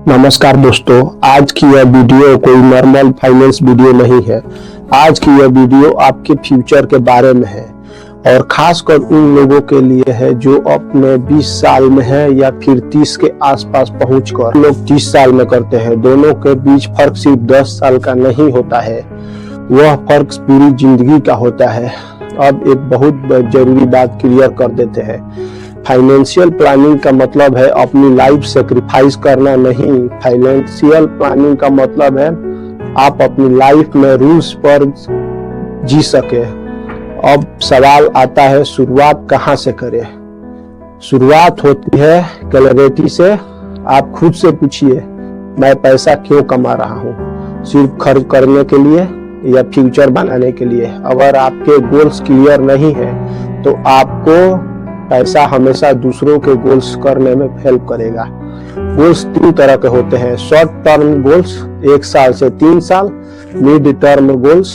नमस्कार दोस्तों, आज की यह वीडियो कोई नॉर्मल फाइनेंस वीडियो नहीं है। आज की यह वीडियो आपके फ्यूचर के बारे में है और खासकर उन लोगों के लिए है जो अपने 20 साल में है या फिर 30 के आसपास पहुंचकर लोग 30 साल में करते हैं। दोनों के बीच फर्क सिर्फ 10 साल का नहीं होता है, वह फर्क पूरी जिंदगी का होता है। अब एक बहुत जरूरी बात क्लियर कर देते हैं। फाइनेंशियल प्लानिंग का मतलब है अपनी लाइफ सेक्रीफाइस करना नहीं। फाइनेंशियल प्लानिंग का मतलब है आप अपनी लाइफ में रूल्स पर जी सके। अब सवाल आता है, शुरुआत कहाँ से करें? शुरुआत होती है क्लैरिटी से। आप खुद से पूछिए, मैं पैसा क्यों कमा रहा हूँ? सिर्फ खर्च करने के लिए या फ्यूचर बनाने के लिए? अगर आपके गोल्स क्लियर नहीं है तो आपको पैसा हमेशा दूसरों के गोल्स करने में हेल्प करेगा। गोल्स 3 तरह के होते हैं। शॉर्ट टर्म गोल्स 1 साल से 3 साल, मिड टर्म गोल्स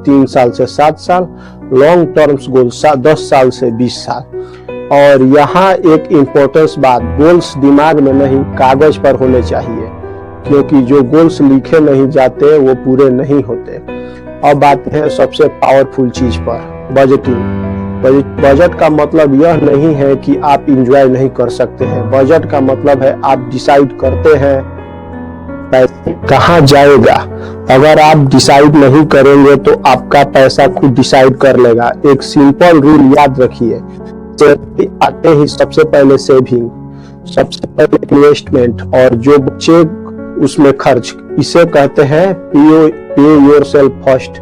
3 साल से 7 साल, लॉन्ग टर्म गोल्स 10 साल से 20 साल। और यहाँ एक इम्पोर्टेंस बात, गोल्स दिमाग में नहीं कागज पर होने चाहिए, क्योंकि जो गोल्स लिखे नहीं जाते वो पूरे नहीं होते। अब आते हैं सबसे पावरफुल चीज पर, बजटिंग। बजट का मतलब यह नहीं है कि आप इंजॉय नहीं कर सकते हैं। बजट का मतलब है आप डिसाइड करते हैं पैसा कहाँ जाएगा। अगर आप डिसाइड नहीं करेंगे तो आपका पैसा खुद डिसाइड कर लेगा। एक सिंपल रूल याद रखिए, आते ही सबसे पहले सेविंग, सबसे पहले इन्वेस्टमेंट और जो बचे उसमें खर्च। इसे कहते हैं पे योरसेल्फ फर्स्ट।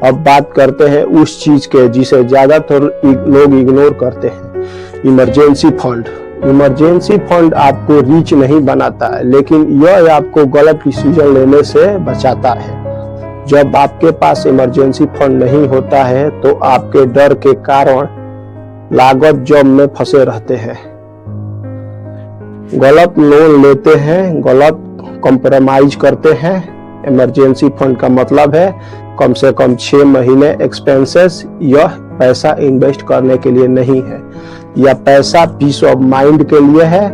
अब बात करते हैं उस चीज के जिसे ज्यादातर लोग इग्नोर करते हैं, इमरजेंसी फंड। इमरजेंसी फंड आपको रिच नहीं बनाता है, लेकिन यह आपको गलत डिसीजन लेने से बचाता है। जब आपके पास इमरजेंसी फंड नहीं होता है तो आपके डर के कारण लागत जॉब में फंसे रहते हैं, गलत लोन लेते हैं, गलत कॉम्प्रोमाइज करते हैं। इमरजेंसी फंड का मतलब है कम से कम 6 महीने एक्सपेंसेस। यह पैसा इन्वेस्ट करने के लिए नहीं है, यह पैसा पीस ऑफ माइंड के लिए है।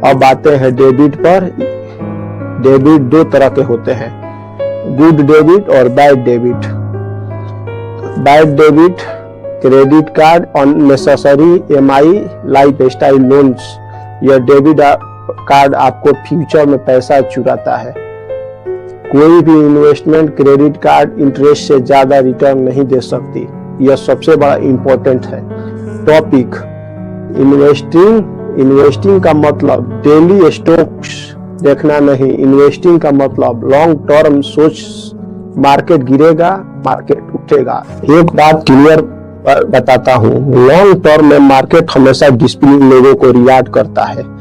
अब आते हैं डेबिट पर। डेबिट 2 तरह के होते हैं, गुड डेबिट और bad debit. Bad debit, credit card, unnecessary EMI, life style loans. यह डेबिट कार्ड आपको फ्यूचर में पैसा चुराता है। कोई भी इन्वेस्टमेंट क्रेडिट कार्ड इंटरेस्ट से ज्यादा रिटर्न नहीं दे सकती। यह सबसे बड़ा इंपॉर्टेंट है टॉपिक। इन्वेस्टिंग का मतलब डेली स्टॉक्स देखना नहीं। इन्वेस्टिंग का मतलब लॉन्ग टर्म सोच। मार्केट गिरेगा, मार्केट उठेगा। एक बात क्लियर बताता हूँ, लॉन्ग टर्म में मार्केट हमेशा डिसिप्लिन लोगों को रिवार्ड करता है।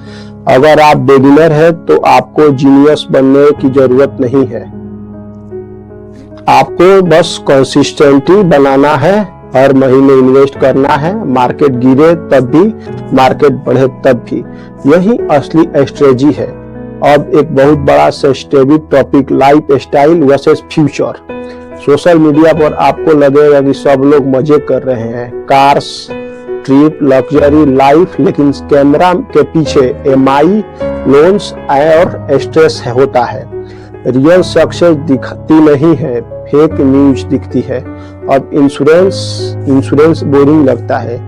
अगर आप बिगिनर है तो आपको जीनियस बनने की जरूरत नहीं है, आपको बस कंसिस्टेंटी बनाना है। हर महीने इन्वेस्ट करना है, मार्केट गिरे तब भी, मार्केट बढ़े तब भी। यही असली स्ट्रेटजी है। अब एक बहुत बड़ा sensitive topic, life style versus future. Social media पर आपको लगेगा कि सब लोग मजे कर रहे हैं, कार्स, ट्रिप, लग्जरी लाइफ, लेकिन कैमरा के पीछे EMI, लोन्स और स्ट्रेस होता है। रियल सक्सेस दिखती नहीं है, फेक न्यूज दिखती है। अब इंश्योरेंस बोरिंग लगता है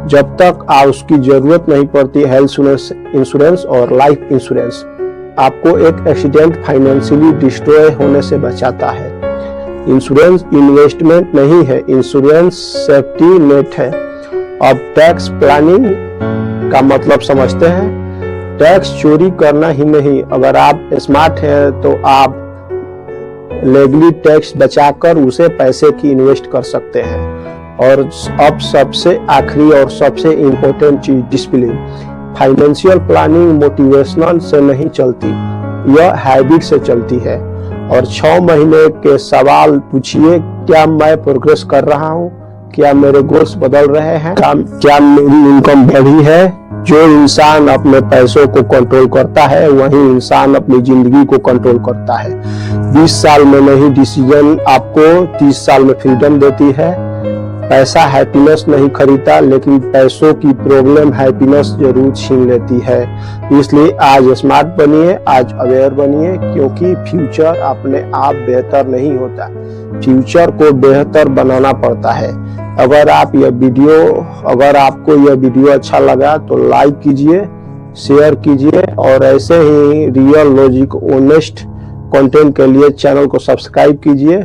जब तक उसकी जरूरत नहीं पड़ती। हेल्थ इंश्योरेंस और लाइफ इंश्योरेंस आपको एक एक्सीडेंट फाइनेंशियली डिस्ट्रॉय होने से बचाता है। इंश्योरेंस इन्वेस्टमेंट नहीं है, इंश्योरेंस सेफ्टी नेट है। अब टैक्स प्लानिंग का मतलब समझते हैं। टैक्स चोरी करना ही नहीं, अगर आप स्मार्ट हैं तो आप लीगली टैक्स बचाकर उसे पैसे की इन्वेस्ट कर सकते हैं। और अब सबसे आखिरी और सबसे इम्पोर्टेंट चीज, डिसिप्लिन। फाइनेंशियल प्लानिंग मोटिवेशनल से नहीं चलती, यह हैबिट से चलती है। और 6 महीने के सवाल पूछिए, क्या मैं प्रोग्रेस कर रहा हूँ? क्या मेरे गोल्स बदल रहे हैं? क्या मेरी इनकम बढ़ी है? जो इंसान अपने पैसों को कंट्रोल करता है वही इंसान अपनी जिंदगी को कंट्रोल करता है। 20 साल में नहीं डिसीजन आपको 30 साल में फ्रीडम देती है। पैसा हैप्पीनेस नहीं खरीदता, लेकिन पैसों की प्रॉब्लम हैप्पीनेस जरूर छीन लेती है। इसलिए आज स्मार्ट बनिए, आज अवेयर बनिए, क्योंकि फ्यूचर अपने आप बेहतर नहीं होता, फ्यूचर को बेहतर बनाना पड़ता है। अगर आपको यह वीडियो अच्छा लगा तो लाइक कीजिए, शेयर कीजिए और ऐसे ही रियल लॉजिक ऑनेस्ट कंटेंट के लिए चैनल को सब्सक्राइब कीजिए।